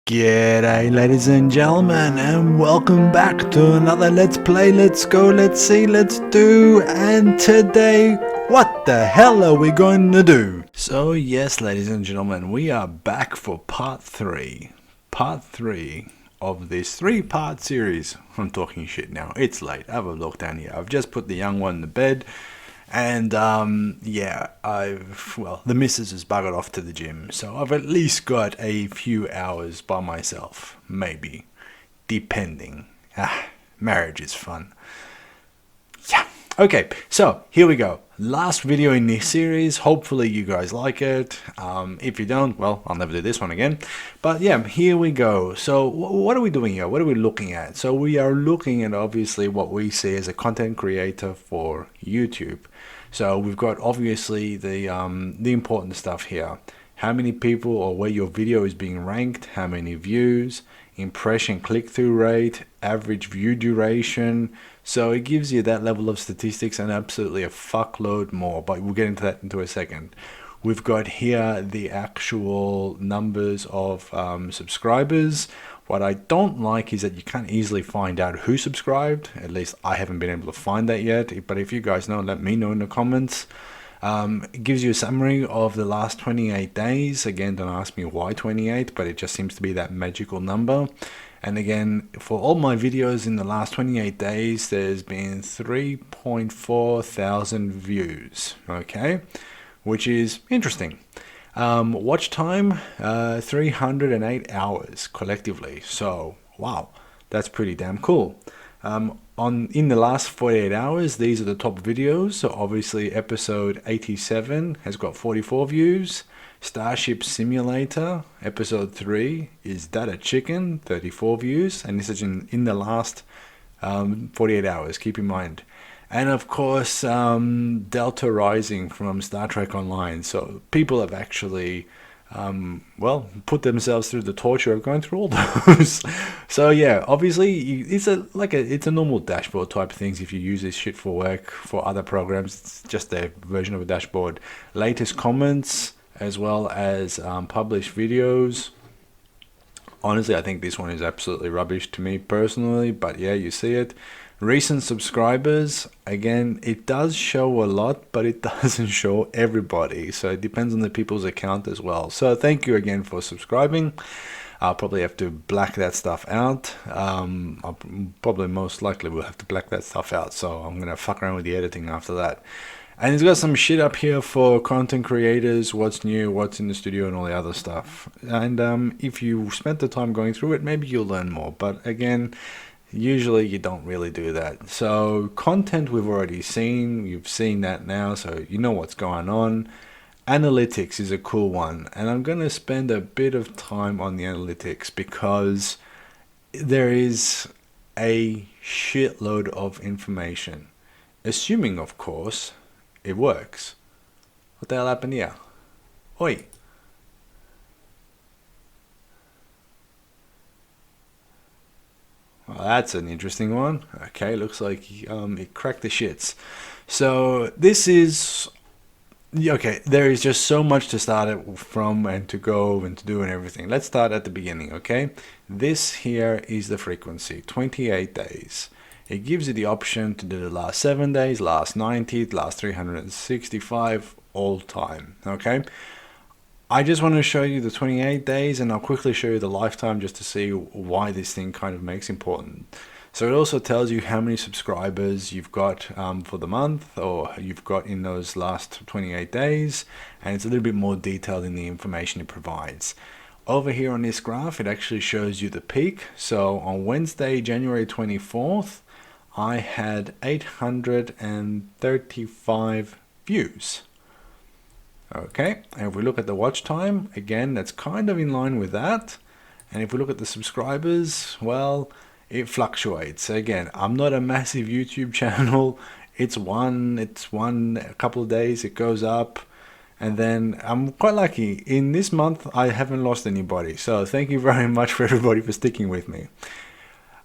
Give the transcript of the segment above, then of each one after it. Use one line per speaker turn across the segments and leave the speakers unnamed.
G'day ladies and gentlemen, and welcome back to another Let's Play, Let's Go, Let's See, Let's Do. And today, what the hell are we going to do? So yes, ladies and gentlemen, we are back for part 3 of this 3-part series. I'm talking shit now, it's late, have a look down here. I've just put the young one to bed. And yeah, the missus has buggered off to the gym, so I've at least got a few hours by myself, maybe, depending. Marriage is fun. Yeah. Okay, so here we go. Last video in this series. Hopefully you guys like it. If you don't, well, I'll never do this one again. But yeah, here we go. So what are we doing here? What are we looking at? So we are looking at obviously what we see as a content creator for YouTube. So we've got obviously the important stuff here. How many people or where your video is being ranked, how many views, impression click-through rate, average view duration. So it gives you that level of statistics and absolutely a fuckload more, but we'll get into that into a second. We've got here the actual numbers of subscribers. What I don't like is that you can't easily find out who subscribed. At least I haven't been able to find that yet, but if you guys know, let me know in the comments. It gives you a summary of the last 28 days. Again, don't ask me why 28, but it just seems to be that magical number. And again, for all my videos in the last 28 days, there's been 3.4 thousand views, okay, which is interesting. Watch time, 308 hours collectively. So, wow, that's pretty damn cool. In the last 48 hours, these are the top videos. So obviously episode 87 has got 44 views. Starship Simulator episode 3, Is That a Chicken? 34 views. And this is in the last 48 hours, keep in mind. And of course, Delta Rising from Star Trek Online. So people have actually put themselves through the torture of going through all those. So yeah, obviously it's a normal dashboard type of things. If you use this shit for work, for other programs, it's just a version of a dashboard. Latest comments as well as published videos. Honestly, I think this one is absolutely rubbish to me personally, but yeah, you see it. Recent subscribers, again, it does show a lot, but it doesn't show everybody. So it depends on the people's account as well. So thank you again for subscribing. I'll probably have to black that stuff out. I'll probably most likely will have to black that stuff out. So I'm going to fuck around with the editing after that. And it's got some shit up here for content creators, what's new, what's in the studio, and all the other stuff. And if you spent the time going through it, maybe you'll learn more. But again, usually you don't really do that. So content we've already seen, you've seen that now, so you know what's going on. Analytics is a cool one, and I'm going to spend a bit of time on the analytics because there is a shitload of information, assuming of course it works. What the hell happened here? Oi. Well, that's an interesting one. Okay, looks like it cracked the shits. So this is... Okay, there is just so much to start it from and to go and to do and everything. Let's start at the beginning, okay? This here is the frequency, 28 days. It gives you the option to do the last 7 days, last 90, last 365, all time, okay? I just want to show you the 28 days, and I'll quickly show you the lifetime just to see why this thing kind of makes important. So it also tells you how many subscribers you've got for the month, or you've got in those last 28 days, and it's a little bit more detailed in the information it provides. Over here on this graph, it actually shows you the peak. So on Wednesday, January 24th, I had 835 views. Okay, and if we look at the watch time, again, that's kind of in line with that. And if we look at the subscribers, well, it fluctuates. Again, I'm not a massive YouTube channel. It's one a couple of days, it goes up. And then I'm quite lucky. In this month, I haven't lost anybody. So thank you very much for everybody for sticking with me.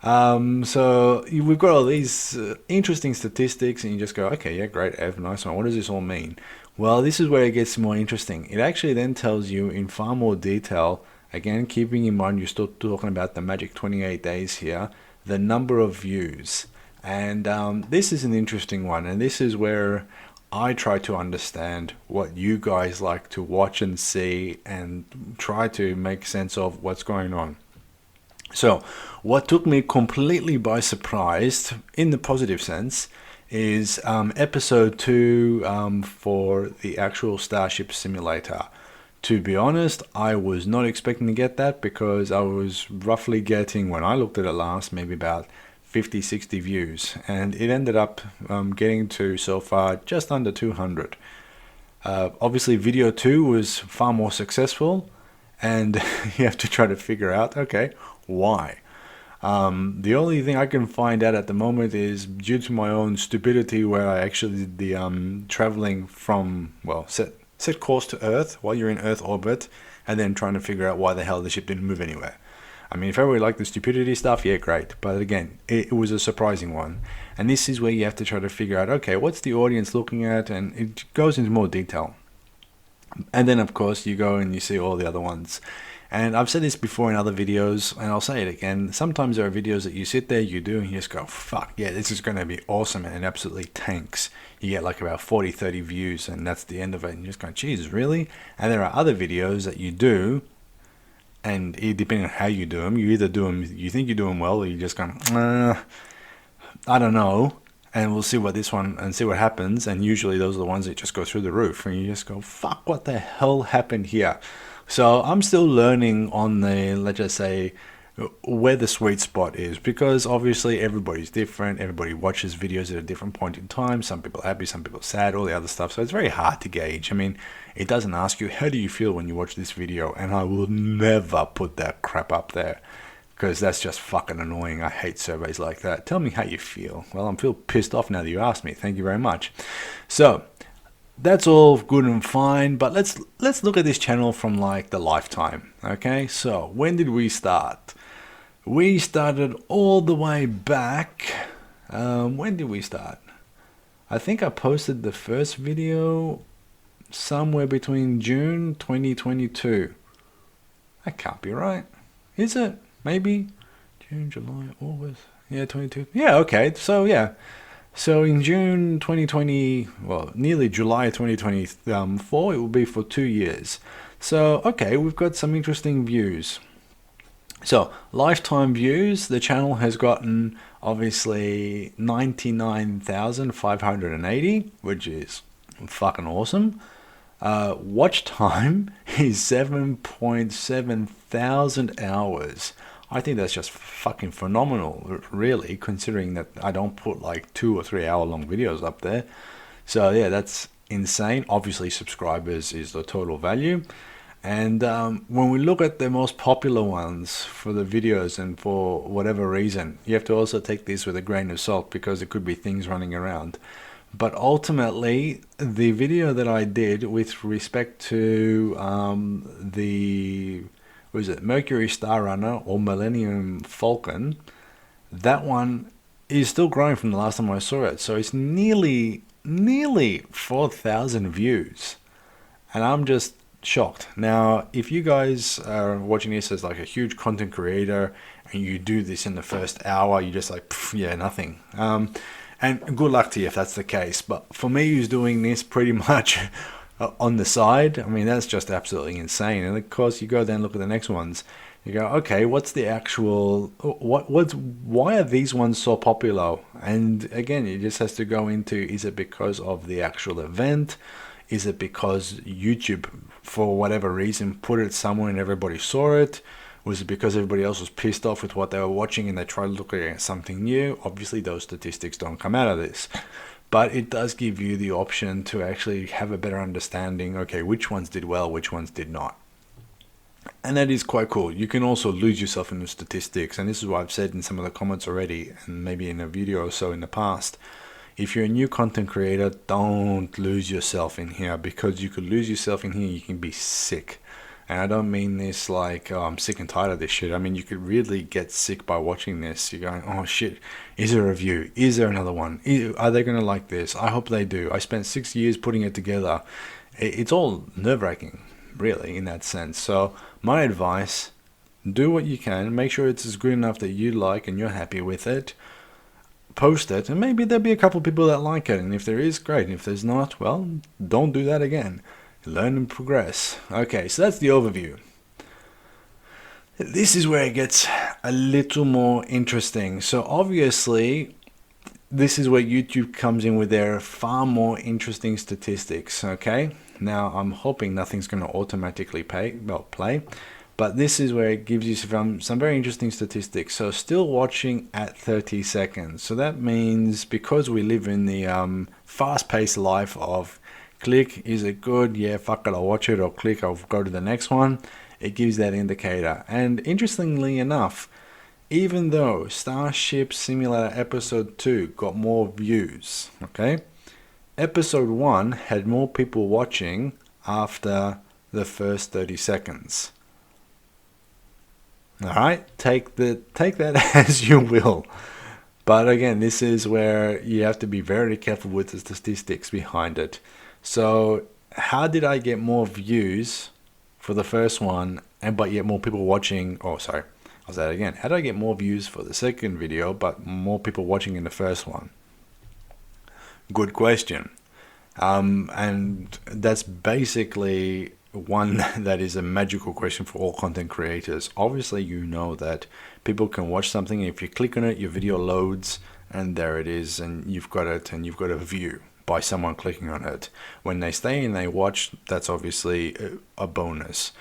So we've got all these interesting statistics, and you just go, okay, yeah, great, Ev, nice one. What does this all mean? Well, this is where it gets more interesting. It actually then tells you in far more detail again, keeping in mind you're still talking about the magic 28 days here, the number of views. And this is an interesting one, and this is where I try to understand what you guys like to watch and see and try to make sense of what's going on. So what took me completely by surprise, in the positive sense, is episode 2 for the actual Starship Simulator. To be honest, I was not expecting to get that, because I was roughly getting, when I looked at it last, maybe about 50-60 views, and it ended up getting to so far just under 200. Obviously video 2 was far more successful, and you have to try to figure out, okay, why? The only thing I can find out at the moment is due to my own stupidity, where I actually did the traveling from, well, set course to Earth while you're in Earth orbit, and then trying to figure out why the hell the ship didn't move anywhere. I mean, if everybody liked the stupidity stuff, yeah, great. But again, it was a surprising one. And this is where you have to try to figure out, okay, what's the audience looking at? And it goes into more detail. And then, of course, you go and you see all the other ones. And I've said this before in other videos, and I'll say it again. Sometimes there are videos that you sit there, you do, and you just go, fuck, yeah, this is going to be awesome, and it absolutely tanks. You get like about 40, 30 views, and that's the end of it. And you just go, Jesus, really? And there are other videos that you do, and depending on how you do them, you either do them, you think you're doing well, or you just go, I don't know, and we'll see what this one, and see what happens. And usually those are the ones that just go through the roof, and you just go, fuck, what the hell happened here? So I'm still learning on the, let's just say, where the sweet spot is, because obviously everybody's different. Everybody watches videos at a different point in time. Some people are happy, some people are sad, all the other stuff. So it's very hard to gauge. I mean, it doesn't ask you, how do you feel when you watch this video? And I will never put that crap up there, because that's just fucking annoying. I hate surveys like that. Tell me how you feel. Well, I'm feel pissed off now that you asked me. Thank you very much. So that's all good and fine, but let's look at this channel from like the lifetime. Okay, so when did we start? We started all the way back. When did we start? I think I posted the first video somewhere between June 2022. That can't be right, is it? Maybe June, July, August. Yeah, 22. Yeah, okay. So yeah. So in June 2020, well, nearly July 2024, it will be for 2 years. So, okay, we've got some interesting views. So, lifetime views, the channel has gotten, obviously, 99,580, which is fucking awesome. Watch time is 7.7 thousand hours. I think that's just fucking phenomenal, really, considering that I don't put like 2 or 3 hour long videos up there. So yeah, that's insane. Obviously subscribers is the total value. And when we look at the most popular ones for the videos, and for whatever reason, you have to also take this with a grain of salt, because it could be things running around. But ultimately, the video that I did with respect to was it Mercury Star Runner or Millennium Falcon, that one is still growing from the last time I saw it. So it's nearly 4,000 views, and I'm just shocked. Now, if you guys are watching this as like a huge content creator and you do this in the first hour, you're just like, yeah, nothing. And good luck to you if that's the case. But for me, who's doing this pretty much on the side, I mean, that's just absolutely insane. And of course, you go then look at the next ones. You go, okay, what's the actual, why are these ones so popular? And again, it just has to go into, is it because of the actual event? Is it because YouTube, for whatever reason, put it somewhere and everybody saw it? Was it because everybody else was pissed off with what they were watching and they tried looking at something new? Obviously, those statistics don't come out of this. But it does give you the option to actually have a better understanding, okay, which ones did well, which ones did not. And that is quite cool. You can also lose yourself in the statistics. And this is what I've said in some of the comments already, and maybe in a video or so in the past. If you're a new content creator, don't lose yourself in here, because you could lose yourself in here, you can be sick. And I don't mean this like, oh, I'm sick and tired of this shit. I mean, you could really get sick by watching this. You're going, oh shit, is there a review? Is there another one? Are they going to like this? I hope they do. I spent 6 years putting it together. It's all nerve-wracking. really, in that sense. So my advice, do what you can, make sure it's good enough that you like and you're happy with it. Post it, and maybe there'll be a couple of people that like it, and if there is, great, and if there's not, well, don't do that again. Learn and progress. Okay, so that's the overview. This is where it gets a little more interesting. So obviously, this is where YouTube comes in with their far more interesting statistics, okay? Now, I'm hoping nothing's going to automatically play, but this is where it gives you some very interesting statistics. So still watching at 30 seconds. So that means because we live in the fast-paced life of click, is it good? Yeah, fuck it, I'll watch it, or click, I'll go to the next one. It gives that indicator. And interestingly enough, even though Starship Simulator Episode 2 got more views, okay? Episode 1 had more people watching after the first 30 seconds. Alright, take that as you will. But again, this is where you have to be very careful with the statistics behind it. So, how did I get more views for the first one, but yet more people watching? Oh, sorry, I'll say that again. How did I get more views for the second video, but more people watching in the first one? Good question. And that's basically one that is a magical question for all content creators. Obviously, you know that people can watch something, and if you click on it, your video loads, and there it is, and you've got it, and you've got a view by someone clicking on it. When they stay and they watch, that's obviously a bonus.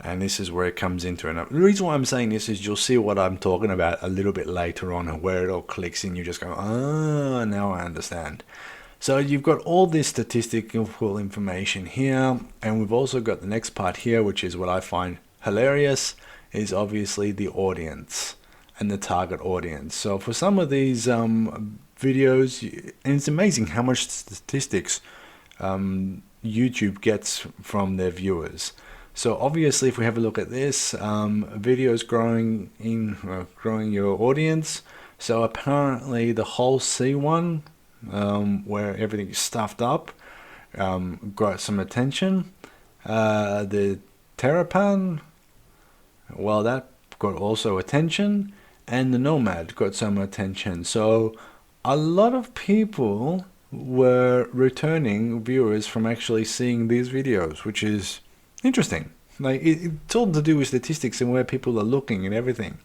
And this is where it comes into it. The reason why I'm saying this is you'll see what I'm talking about a little bit later on, and where it all clicks in, you just go, ah, now I understand. So you've got all this statistical information here, and we've also got the next part here, which is what I find hilarious, is obviously the audience and the target audience. So for some of these videos, and it's amazing how much statistics YouTube gets from their viewers. So obviously, if we have a look at this, videos growing your audience. So apparently the whole C1, where everything is stuffed up, got some attention. The Terrapan, well, that got also attention, and the Nomad got some attention. So a lot of people were returning viewers from actually seeing these videos, which is interesting. Like it's all to do with statistics and where people are looking and everything.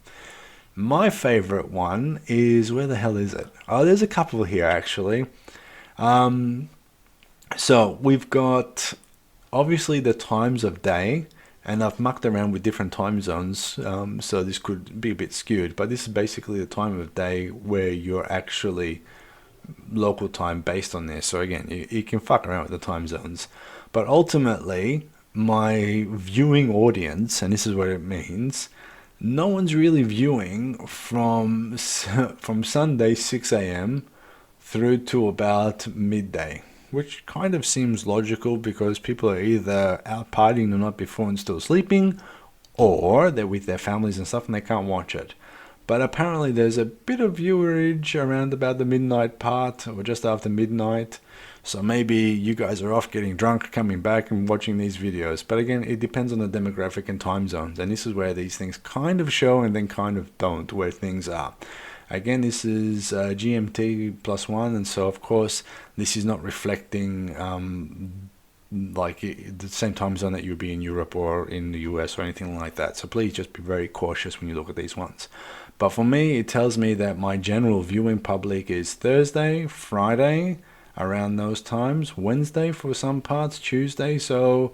My favorite one is, where the hell is it? Oh, there's a couple here actually. So we've got obviously the times of day, and I've mucked around with different time zones, so this could be a bit skewed, but this is basically the time of day where you're actually local time based on this. So again, you can fuck around with the time zones, but ultimately my viewing audience, and this is what it means, no one's really viewing from Sunday 6 a.m. through to about midday, which kind of seems logical because people are either out partying the night before and still sleeping, or they're with their families and stuff and they can't watch it. But apparently there's a bit of viewerage around about the midnight part, or just after midnight. So maybe you guys are off getting drunk, coming back and watching these videos. But again, it depends on the demographic and time zones. And this is where these things kind of show and then kind of don't, where things are. Again, this is GMT +1, and so of course this is not reflecting like the same time zone that you'd be in Europe or in the US or anything like that. So please just be very cautious when you look at these ones. But for me, it tells me that my general viewing public is Thursday, Friday, around those times, Wednesday for some parts, Tuesday. So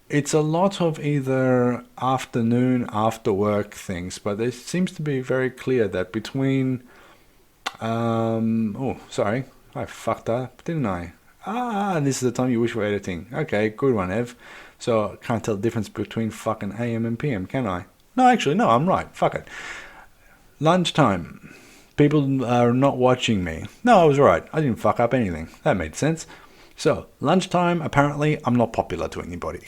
it's a lot of either afternoon, after work things, but it seems to be very clear that between, oh, sorry, I fucked up, didn't I? And this is the time you wish for editing. Okay, good one, Ev. So I can't tell the difference between fucking AM and PM, can I? No, actually, no, I'm right. Fuck it. Lunchtime. People are not watching me. No, I was right. I didn't fuck up anything. That made sense. So, lunchtime, apparently, I'm not popular to anybody.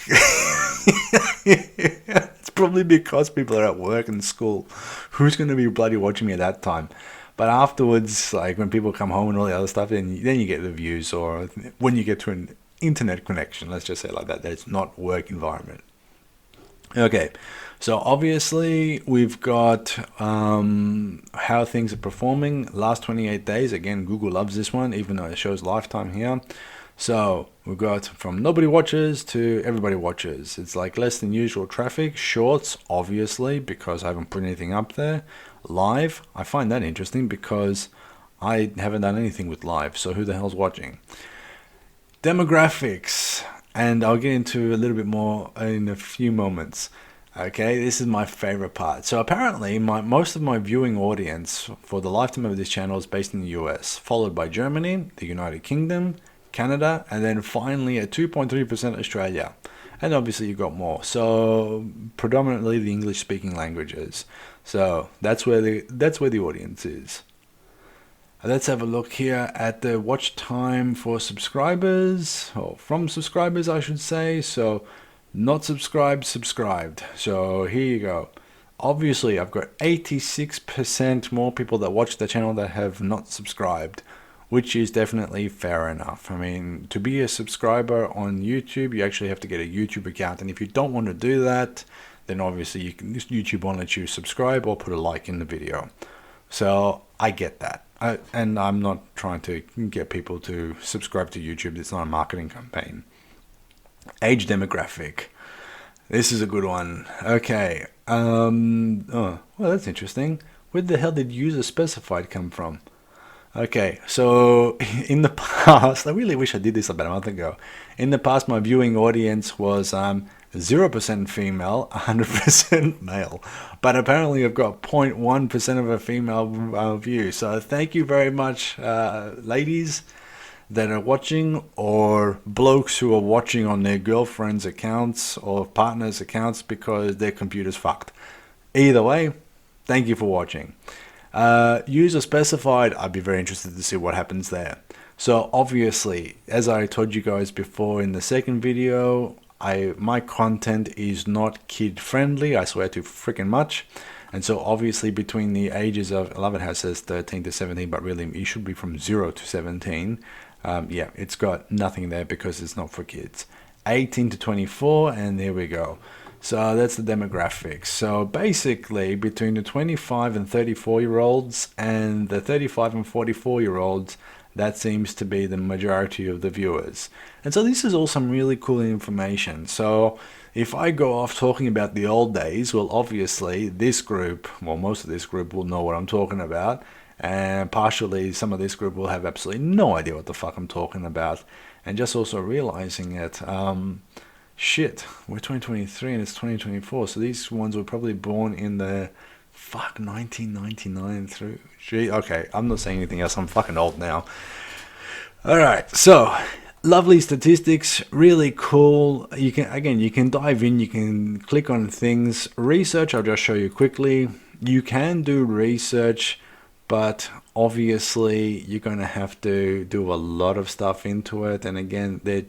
It's probably because people are at work and school. Who's going to be bloody watching me at that time? But afterwards, like when people come home and all the other stuff, then you get the views. Or when you get to internet connection. Let's just say it like that. That it's not work environment. Okay, so obviously we've got how things are performing last 28 days. Again, Google loves this one, even though it shows lifetime here. So we've got from nobody watches to everybody watches. It's like less than usual traffic. Shorts, obviously, because I haven't put anything up there. Live, I find that interesting because I haven't done anything with live. So who the hell's watching? Demographics. And I'll get into a little bit more in a few moments. Okay, this is my favorite part. So apparently, most of my viewing audience for the lifetime of this channel is based in the US, followed by Germany, the United Kingdom, Canada, and then finally at 2.3% Australia. And obviously you've got more. So predominantly the English-speaking languages. So that's where the audience is. Let's have a look here at the watch time for subscribers, or from subscribers I should say. So not subscribed, subscribed. So here you go. Obviously I've got 86% more people that watch the channel that have not subscribed, which is definitely fair enough. I mean, to be a subscriber on YouTube, you actually have to get a YouTube account. And if you don't want to do that, then obviously YouTube won't let you subscribe or put a like in the video. So I get that. And I'm not trying to get people to subscribe to YouTube. It's not a marketing campaign. Age demographic. This is a good one. Okay. Oh, well, that's interesting. Where the hell did user specified come from? Okay, so in the past, I really wish I did this about a month ago. In the past, my viewing audience was 0% female, 100% male. But apparently I've got 0.1% of a female view. So thank you very much, ladies that are watching, or blokes who are watching on their girlfriends' accounts or partners' accounts because their computer's fucked. Either way, thank you for watching. User specified, I'd be very interested to see what happens there. So obviously, as I told you guys before in the second video, my content is not kid friendly. I swear too freaking much. And so obviously between the ages of, I love it how it says 13 to 17, but really it should be from 0 to 17. Yeah, it's got nothing there because it's not for kids. 18 to 24, and there we go. So that's the demographics. So basically between the 25 and 34-year-olds and the 35 and 44-year-olds, that seems to be the majority of the viewers. And so this is all some really cool information. So if I go off talking about the old days, well, obviously this group, well, most of this group will know what I'm talking about. And partially some of this group will have absolutely no idea what the fuck I'm talking about. And just also realizing it, shit, we're 2023 and it's 2024. So these ones were probably born in the 1999 through. Gee, okay, I'm not saying anything else. I'm fucking old now. All right, so lovely statistics, really cool. You can dive in. You can click on things. Research, I'll just show you quickly. You can do research, but obviously you're going to have to do a lot of stuff into it. And again, they're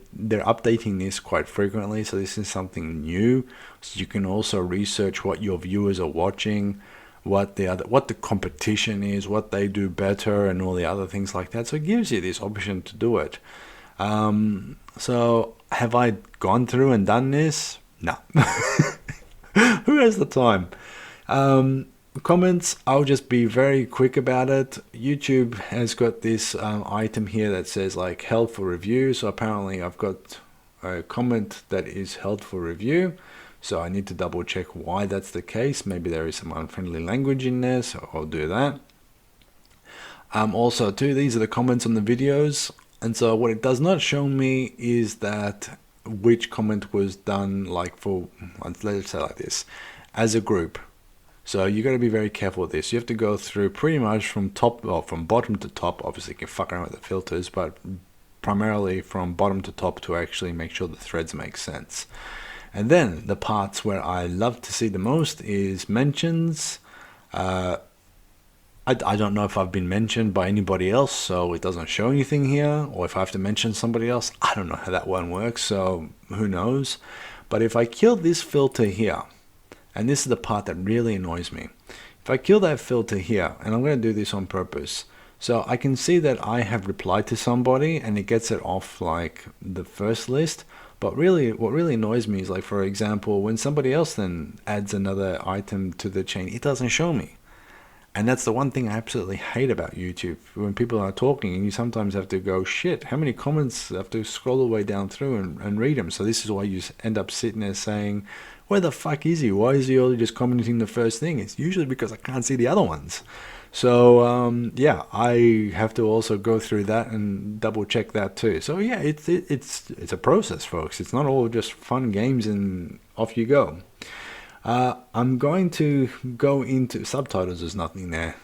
updating this quite frequently, so this is something new. So you can also research what your viewers are watching, what the competition is, what they do better, and all the other things like that. So it gives you this option to do it. So have I gone through and done this? No. Who has the time? Comments, I'll just be very quick about it. YouTube has got this item here that says like held for review. So apparently I've got a comment that is held for review. So I need to double check why that's the case. Maybe there is some unfriendly language in there, so I'll do that. Also too, these are the comments on the videos. And so what it does not show me is that which comment was done like for, let's say like this, as a group. So you got to be very careful with this. You have to go through pretty much from bottom to top. Obviously you can fuck around with the filters, but primarily from bottom to top to actually make sure the threads make sense. And then the parts where I love to see the most is mentions. I don't know if I've been mentioned by anybody else, so it doesn't show anything here, or if I have to mention somebody else. I don't know how that one works, so who knows. But if I kill this filter here, and this is the part that really annoys me. If I kill that filter here, and I'm going to do this on purpose, So I can see that I have replied to somebody and it gets it off like the first list. But really, what really annoys me is, like, for example, when somebody else then adds another item to the chain, it doesn't show me. And that's the one thing I absolutely hate about YouTube. When people are talking and you sometimes have to go, shit, how many comments? I have to scroll all the way down through and read them. So this is why you end up sitting there saying, where the fuck is he? Why is he only just commenting the first thing? It's usually because I can't see the other ones. So yeah, I have to also go through that and double check that too. So yeah, it's a process, folks. It's not all just fun games and off you go. I'm going to go into subtitles. There's nothing there.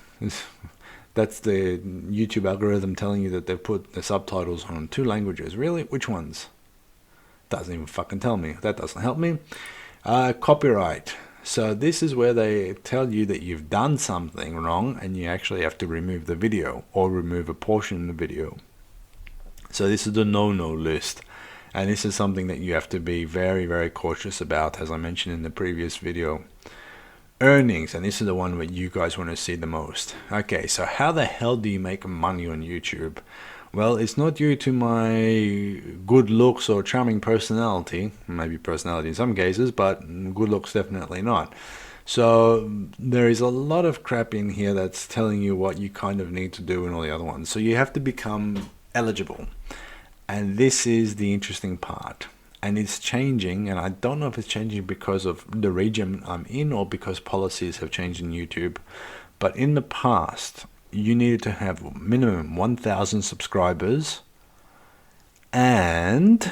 That's the YouTube algorithm telling you that they've put the subtitles on 2 languages. Really? Which ones? Doesn't even fucking tell me. That doesn't help me. Copyright. So this is where they tell you that you've done something wrong and you actually have to remove the video or remove a portion of the video. So this is the no-no list. And this is something that you have to be very, very cautious about, as I mentioned in the previous video. Earnings, and this is the one where you guys want to see the most. Okay, so how the hell do you make money on YouTube? Well, it's not due to my good looks or charming personality, maybe personality in some cases, but good looks definitely not. So there is a lot of crap in here that's telling you what you kind of need to do and all the other ones. So you have to become eligible. And this is the interesting part. And it's changing, and I don't know if it's changing because of the region I'm in or because policies have changed in YouTube. But in the past, you needed to have minimum 1,000 subscribers, and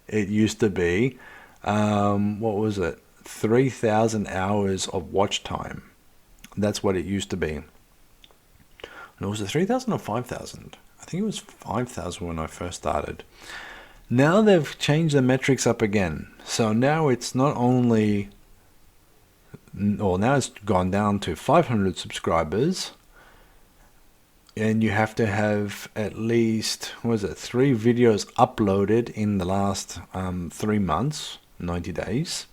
it used to be, what was it? 3,000 hours of watch time. That's what it used to be. And was it 3,000 or 5,000? I think it was 5,000 when I first started. Now they've changed the metrics up again. So now it's not only, or now it's gone down to 500 subscribers. And you have to have at least, 3 videos uploaded in the last 3 months, 90 days.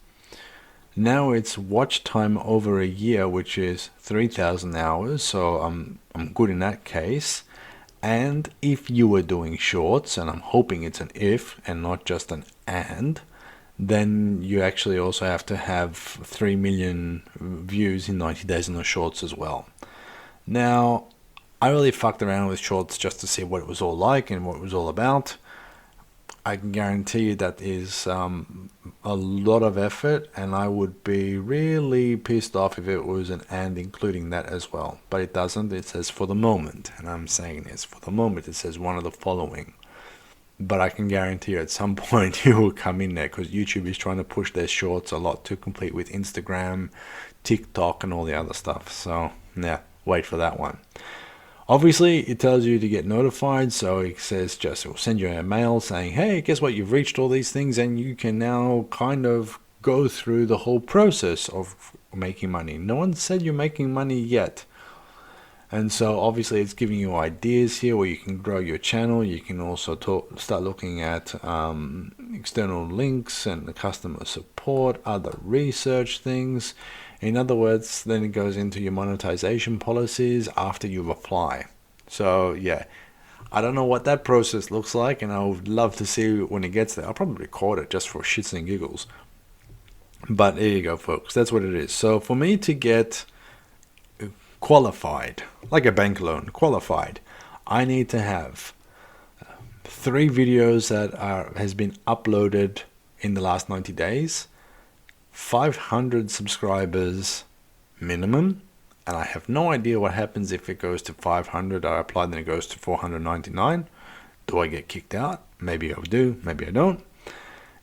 Now it's watch time over a year, which is 3,000 hours. So I'm good in that case. And if you were doing shorts, and I'm hoping it's an if and not just an and, then you actually also have to have 3 million views in 90 days on the shorts as well. Now, I really fucked around with shorts just to see what it was all like and what it was all about. I can guarantee you that is a lot of effort, and I would be really pissed off if it was an and including that as well. But it doesn't. It says for the moment, and I'm saying this for the moment. It says one of the following. But I can guarantee you at some point it will come in there, because YouTube is trying to push their shorts a lot to compete with Instagram, TikTok, and all the other stuff. So yeah, wait for that one. Obviously, it tells you to get notified, so it says it will send you a mail saying, hey, guess what, you've reached all these things, and you can now kind of go through the whole process of making money. No one said you're making money yet. And so obviously it's giving you ideas here where you can grow your channel. You can also start looking at external links and the customer support, other research things. In other words, then it goes into your monetization policies after you apply. So yeah, I don't know what that process looks like, and I would love to see when it gets there. I'll probably record it just for shits and giggles. But there you go, folks. That's what it is. So for me to get qualified, like a bank loan, qualified, I need to have 3 videos that has been uploaded in the last 90 days, 500 subscribers minimum, and I have no idea what happens if it goes to 500. I apply, then it goes to 499. Do I get kicked out? Maybe I do, maybe I don't.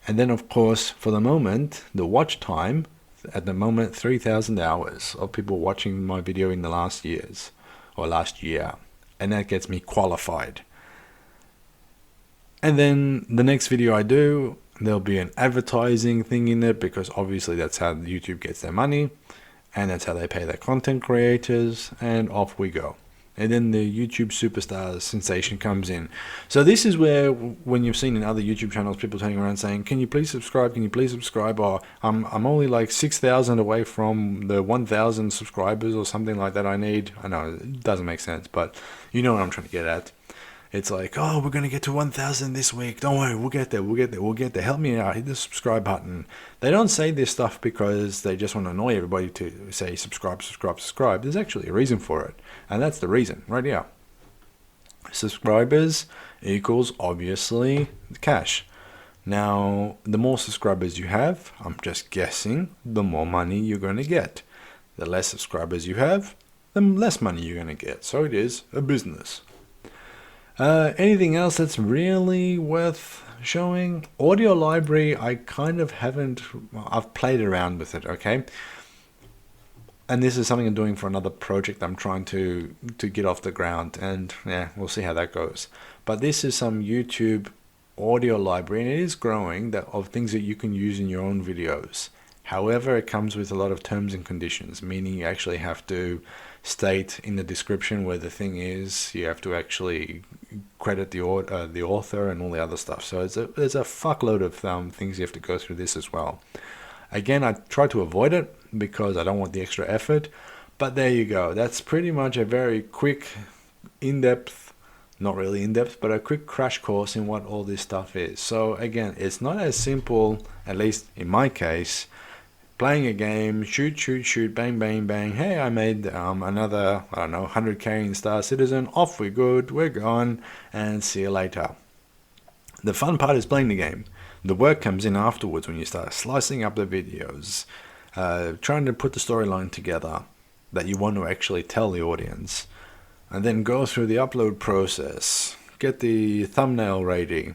And then of course, for the moment, the watch time, at the moment 3,000 hours of people watching my video in the last years or last year, and that gets me qualified. And then the next video I do, there'll be an advertising thing in it, because obviously that's how YouTube gets their money and that's how they pay their content creators, and off we go. And then the YouTube superstar sensation comes in. So this is where, when you've seen in other YouTube channels, people turning around saying, "Can you please subscribe? Can you please subscribe?" Or I'm only like 6,000 away from the 1,000 subscribers or something like that I need. I know it doesn't make sense, but you know what I'm trying to get at. It's like, "Oh, we're going to get to 1,000 this week. Don't worry, we'll get there, we'll get there, we'll get there. Help me out, hit the subscribe button." They don't say this stuff because they just want to annoy everybody to say subscribe, subscribe, subscribe. There's actually a reason for it. And that's the reason, right here. Subscribers equals, obviously, cash. Now, the more subscribers you have, I'm just guessing, the more money you're going to get. The less subscribers you have, the less money you're going to get. So it is a business. Anything else that's really worth showing? Audio library, I kind of haven't, I've played around with it, okay? And this is something I'm doing for another project I'm trying to get off the ground, and yeah, we'll see how that goes. But this is some YouTube audio library, and it is growing, that of things that you can use in your own videos. However, it comes with a lot of terms and conditions, meaning you actually have to state in the description where the thing is. You have to actually credit the author and all the other stuff. So there's a fuckload of things you have to go through this as well. Again, I try to avoid it because I don't want the extra effort. But there you go. That's pretty much a very quick, in-depth, not really in-depth, but a quick crash course in what all this stuff is. So again, it's not as simple, at least in my case, playing a game, shoot, shoot, shoot, bang, bang, bang. Hey, I made another, I don't know, 100k in Star Citizen. Off we good, we're gone, and see you later. The fun part is playing the game. The work comes in afterwards when you start slicing up the videos, trying to put the storyline together that you want to actually tell the audience, and then go through the upload process, get the thumbnail ready,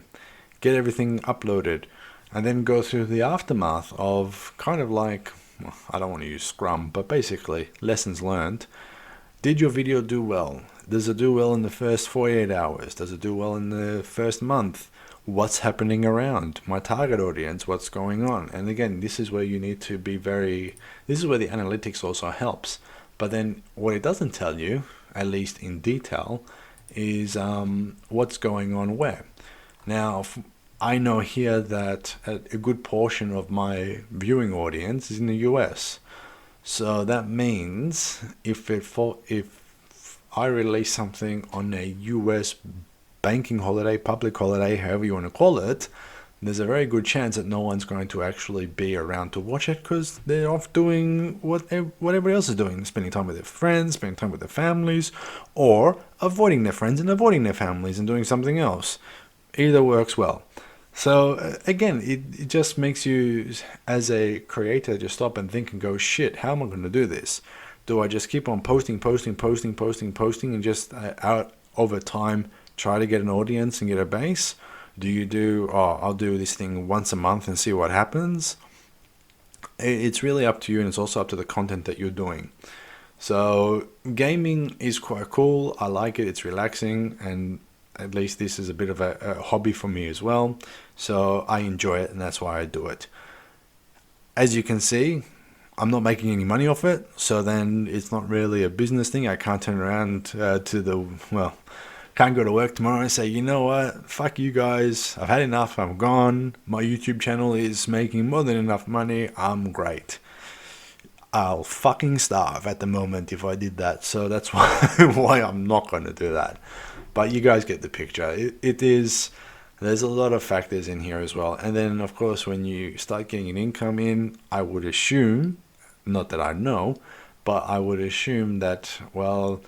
get everything uploaded, and then go through the aftermath of kind of like, well, I don't want to use Scrum, but basically lessons learned. Did your video do well? Does it do well in the first 48 hours? Does it do well in the first month? What's happening around my target audience? What's going on? And again, this is where you need to be this is where the analytics also helps. But then what it doesn't tell you, at least in detail, is what's going on where. Now, I know here that a good portion of my viewing audience is in the US. So that means if I release something on a US banking holiday, public holiday, however you want to call it, there's a very good chance that no one's going to actually be around to watch it because they're off doing what everybody else is doing, spending time with their friends, spending time with their families, or avoiding their friends and avoiding their families and doing something else. Either works well. So again, it just makes you, as a creator, just stop and think and go, shit, how am I going to do this? Do I just keep on posting and just out over time try to get an audience and get a base? Do you do, oh, I'll do this thing once a month and see what happens? It's really up to you, and it's also up to the content that you're doing. So gaming is quite cool. I like it. It's relaxing, and at least this is a bit of a hobby for me as well. So I enjoy it, and that's why I do it. As you can see, I'm not making any money off it. So then it's not really a business thing. I can't turn around can't go to work tomorrow and say, you know what, fuck you guys, I've had enough, I'm gone, my YouTube channel is making more than enough money, I'm great. I'll fucking starve at the moment if I did that. So that's why I'm not going to do that. But you guys get the picture. There's a lot of factors in here as well. And then, of course, when you start getting an income in, I would assume, not that I know, but I would assume that, well,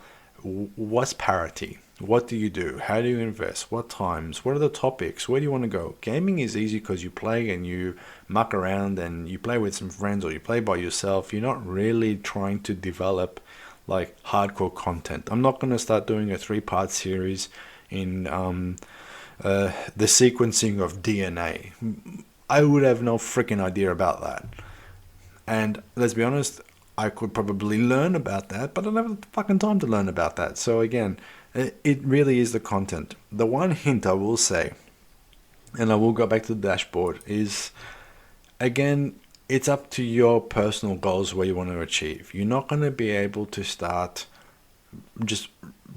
what's parity? What do you do? How do you invest? What times? What are the topics? Where do you want to go? Gaming is easy because you play and you muck around and you play with some friends or you play by yourself. You're not really trying to develop like hardcore content. I'm not going to start doing a 3-part series in the sequencing of DNA. I would have no freaking idea about that. And let's be honest, I could probably learn about that, but I don't have the fucking time to learn about that. So again, it really is the content. The one hint I will say, and I will go back to the dashboard, is, again, it's up to your personal goals where you want to achieve. You're not going to be able to start just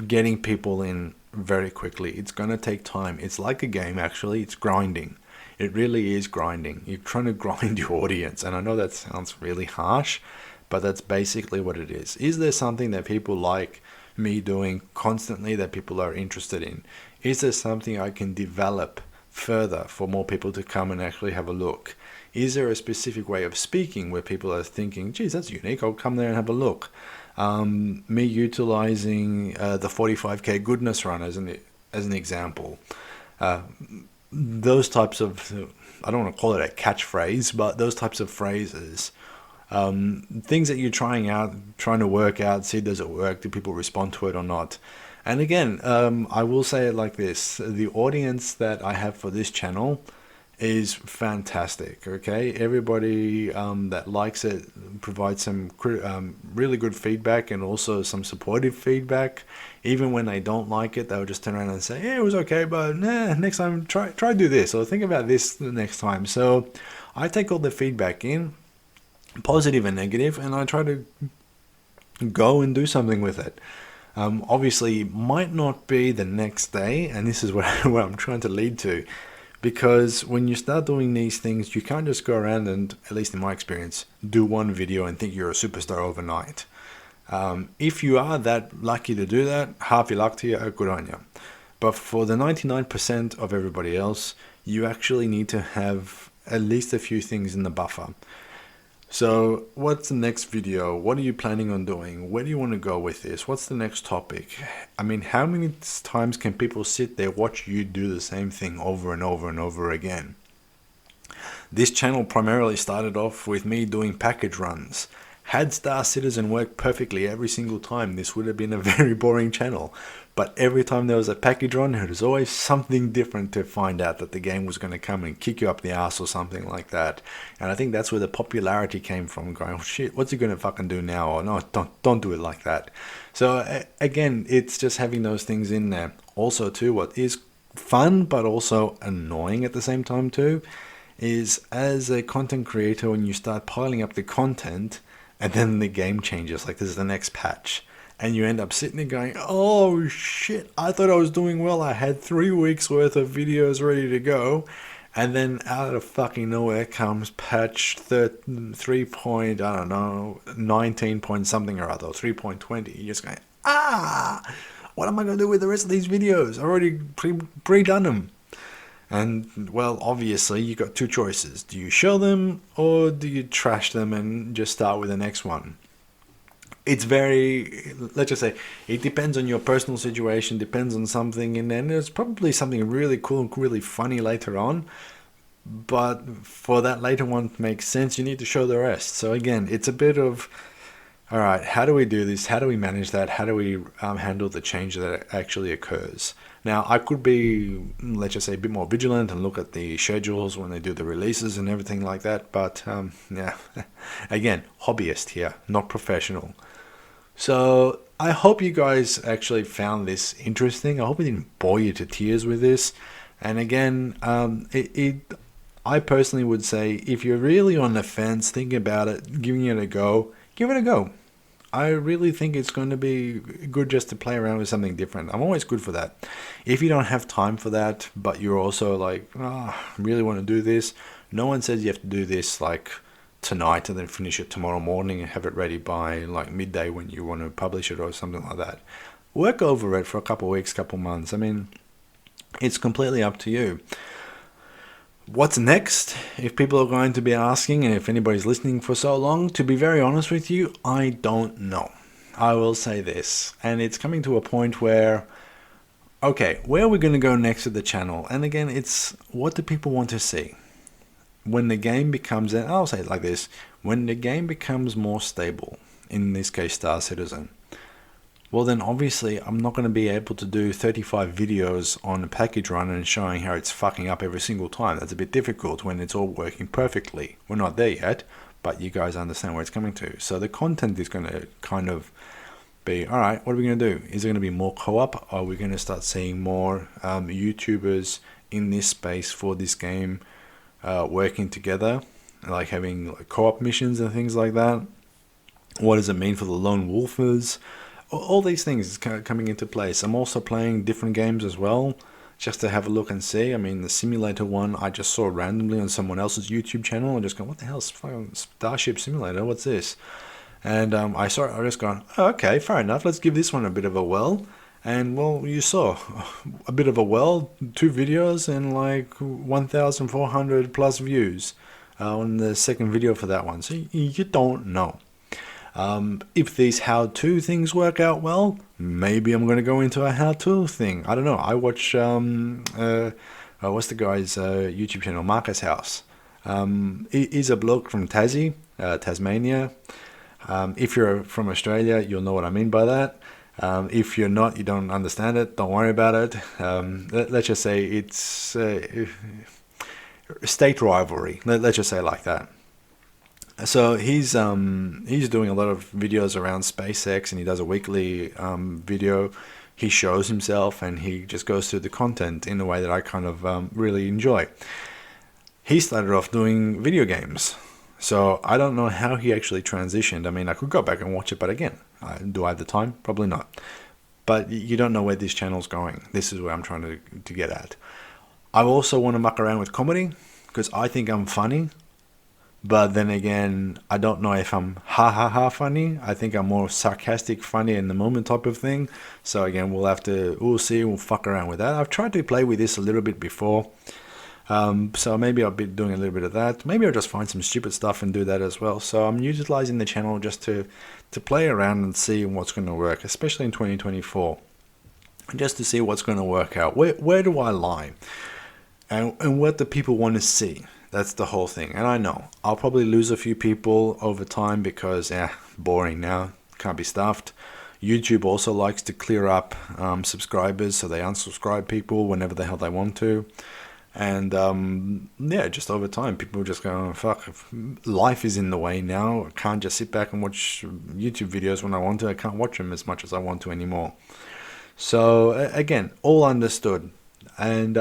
getting people in very quickly. It's going to take time. It's like a game, actually. It's grinding. It really is grinding. You're trying to grind your audience. And I know that sounds really harsh, but that's basically what it is. Is there something that people like me doing constantly that people are interested in? Is there something I can develop further for more people to come and actually have a look? Is there a specific way of speaking where people are thinking, geez, that's unique, I'll come there and have a look? Me utilizing the 45k goodness run as an example. Those types of, I don't want to call it a catchphrase, but those types of phrases, things that you're trying out, trying to work out, see does it work, do people respond to it or not. And again, I will say it like this, the audience that I have for this channel is fantastic. Okay, everybody that likes it provides some really good feedback and also some supportive feedback. Even when they don't like it, they'll just turn around and say, yeah, it was okay, but next time try do this, or think about this the next time. So I take all the feedback in, positive and negative, and I try to go and do something with it. Obviously might not be the next day, and this is what I'm trying to lead to. Because when you start doing these things, you can't just go around and, at least in my experience, do one video and think you're a superstar overnight. If you are that lucky to do that, half your luck to you, good on you. But for the 99% of everybody else, you actually need to have at least a few things in the buffer. So what's the next video? What are you planning on doing? Where do you want to go with this? What's the next topic? I mean, how many times can people sit there, watch you do the same thing over and over and over again? This channel primarily started off with me doing package runs. Had Star Citizen worked perfectly every single time, this would have been a very boring channel. But every time there was a package run, there was always something different to find out that the game was going to come and kick you up the ass or something like that. And I think that's where the popularity came from, going, oh shit, what's he going to fucking do now? Or no, don't do it like that. So again, it's just having those things in there. Also too, what is fun but also annoying at the same time too, is as a content creator, when you start piling up the content and then the game changes, like this is the next patch, and you end up sitting there going, oh shit, I thought I was doing well. I had 3 weeks worth of videos ready to go. And then out of fucking nowhere comes patch 3 point, I don't know, 19 point something or other, 3.20. You're just going, what am I going to do with the rest of these videos? I already pre-done them. And well, obviously you got two choices. Do you show them or do you trash them and just start with the next one? It's very, let's just say, it depends on your personal situation, depends on something, and then there's probably something really cool and really funny later on. But for that later one to make sense, you need to show the rest. So again, it's a bit of, all right, how do we do this? How do we manage that? How do we handle the change that actually occurs? Now, I could be, let's just say, a bit more vigilant and look at the schedules when they do the releases and everything like that. But yeah, again, hobbyist here, not professional. So I hope you guys actually found this interesting. I hope it didn't bore you to tears with this. And again, I personally would say, if you're really on the fence, thinking about it, giving it a go, give it a go. I really think it's going to be good just to play around with something different. I'm always good for that. If you don't have time for that, but you're also like, really want to do this, no one says you have to do this like tonight and then finish it tomorrow morning and have it ready by like midday when you want to publish it or something like that. Work over it for a couple of weeks, couple of months. I mean, it's completely up to you. What's next? If people are going to be asking, and if anybody's listening for so long, to be very honest with you, I don't know. I will say this, and it's coming to a point where, okay, where are we going to go next with the channel? And again, it's what do people want to see? When the game becomes, and I'll say it like this, when the game becomes more stable, in this case Star Citizen, well then obviously I'm not going to be able to do 35 videos on a package run and showing how it's fucking up every single time. That's a bit difficult when it's all working perfectly. We're not there yet, but you guys understand where it's coming to. So the content is going to kind of be, alright, what are we going to do? Is there going to be more co-op? Are we going to start seeing more YouTubers in this space for this game working together, like having like co-op missions and things like that? What does it mean for the lone wolfers? all these things is kind of coming into place. I'm also playing different games as well, just to have a look and see. I mean, the simulator one I just saw randomly on someone else's YouTube channel and just go, what the hell is fucking Starship Simulator? What's this? And I saw it, I just gone, oh, okay, fair enough, let's give this one a bit of a whirl. And well, you saw a bit of a whirl, 2 videos and like 1,400 plus views on the second video for that one. So you don't know. If these how-to things work out well, maybe I'm going to go into a how-to thing. I don't know. I watch, what's the guy's YouTube channel? Marcus House. He's a bloke from Tassie, Tasmania. If you're from Australia, you'll know what I mean by that. If you're not, you don't understand it, don't worry about it. Let's just say it's state rivalry. Let's just say it like that. So he's doing a lot of videos around SpaceX, and he does a weekly video. He shows himself, and he just goes through the content in a way that I kind of really enjoy. He started off doing video games. So I don't know how he actually transitioned. I mean, I could go back and watch it, but again, do I have the time? Probably not. But you don't know where this channel's going. This is where I'm trying to get at. I also want to muck around with comedy because I think I'm funny. But then again, I don't know if I'm ha funny. I think I'm more sarcastic, funny in the moment type of thing. So again, we'll see, we'll fuck around with that. I've tried to play with this a little bit before. So maybe I'll be doing a little bit of that. Maybe I'll just find some stupid stuff and do that as well. So I'm utilizing the channel just to play around and see what's going to work, especially in 2024. Just to see what's going to work out. Where do I lie? And what do people want to see? That's the whole thing. And I know I'll probably lose a few people over time because, boring now. Can't be stuffed. YouTube also likes to clear up subscribers, so they unsubscribe people whenever the hell they want to. And just over time, people just go, oh, fuck, life is in the way now. I can't just sit back and watch YouTube videos when I want to. I can't watch them as much as I want to anymore. So again, all understood. And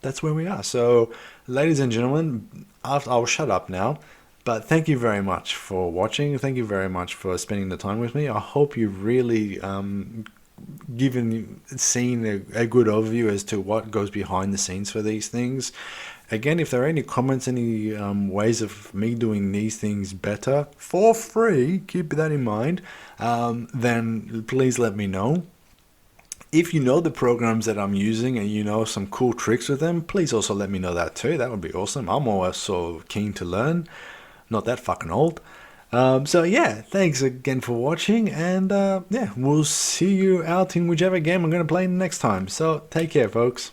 that's where we are. So ladies and gentlemen, I'll shut up now. But thank you very much for watching. Thank you very much for spending the time with me. I hope you've really seen a good overview as to what goes behind the scenes for these things. Again, if there are any comments, any ways of me doing these things better for free, keep that in mind, then please let me know. If you know the programs that I'm using and you know some cool tricks with them, please also let me know that too. That would be awesome. I'm also keen to learn. Not that fucking old. So yeah, thanks again for watching, and we'll see you out in whichever game I'm going to play next time. So take care, folks.